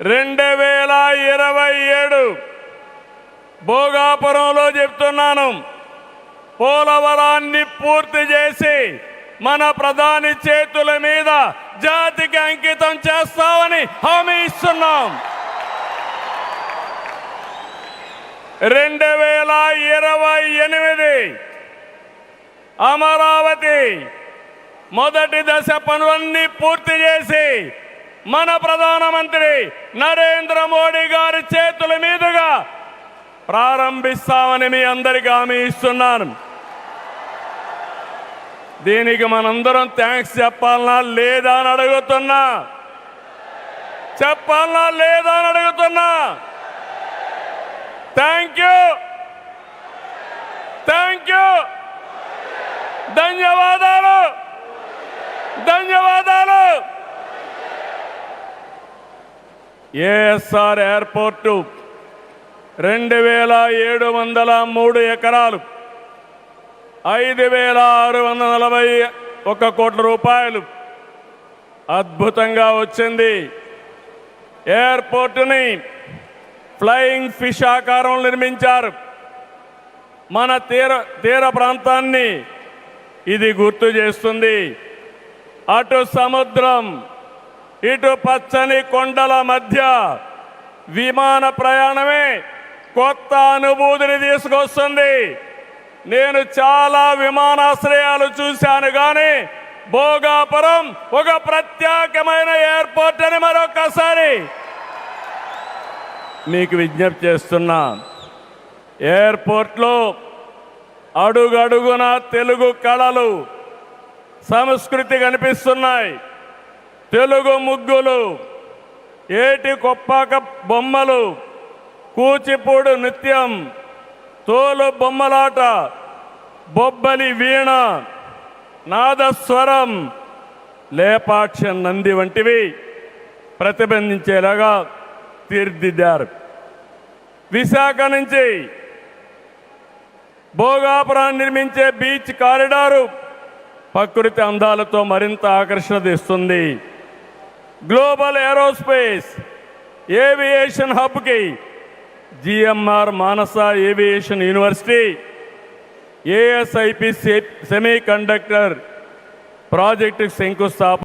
2027 భోగాపురంలో చెప్తున్నాను, పోలవరాన్ని పూర్తి చేసి మన ప్రధాని చేతుల మీద జాతికి అంకితం చేస్తామని హామీ ఇస్తున్నాం. 2028 అమరావతి మొదటి దశ పనులన్నీ పూర్తి చేసి మన ప్రధానమంత్రి నరేంద్ర మోడీ గారి చేతుల మీదుగా ప్రారంభిస్తామని మీ అందరికీ హామీ ఇస్తున్నాను. దీనికి మనందరం థ్యాంక్స్ చెప్పాలనా లేదా అని అడుగుతున్నా. చెప్పాలనా లేదా అని అడుగుతున్నా. థ్యాంక్ యూ, థ్యాంక్ యూ, ధన్యవాదాలు, ధన్యవాదాలు. ఏఎస్ఆర్ ఎయిర్పోర్టు 2703 ఎకరాలు, 5641 కోట్ల రూపాయలు అద్భుతంగా వచ్చింది. ఎయిర్పోర్టుని ఫ్లయింగ్ ఫిష్ ఆకారం నిర్మించారు. మన తీర ప్రాంతాన్ని ఇది గుర్తు చేస్తుంది. అటు సముద్రం, ఇటు పచ్చని కొండల మధ్య విమాన ప్రయాణమే కొత్త అనుభూతిని తీసుకొస్తుంది. నేను చాలా విమానాశ్రయాలు చూశాను, కానీ భోగాపురం ఒక ప్రత్యేకమైన ఎయిర్పోర్ట్ అని మరొకసారి మీకు విజ్ఞప్తి చేస్తున్నా. ఎయిర్పోర్ట్లో అడుగడుగున తెలుగు కళలు, సంస్కృతి కనిపిస్తున్నాయి. తెలుగు ముగ్గులు, ఏటి కొప్పాక బొమ్మలు, కూచిపూడి నృత్యం, తోలు బొమ్మలాట, బొబ్బలి వీణ, నాదస్వరం, లేపాక్ష నంది వంటివి ప్రతిబింబించేలాగా తీర్చిదిద్దారు. విశాఖ నుంచి భోగాపురాన్ని నిర్మించే బీచ్ కారిడారు ప్రకృతి అందాలతో మరింత ఆకర్షణ తెస్తుంది. గ్లోబల్ ఏరోస్పేస్ ఏవియేషన్ హబ్కి GMR Manasa aviation university, ASIP semiconductor project శంకుస్థాపన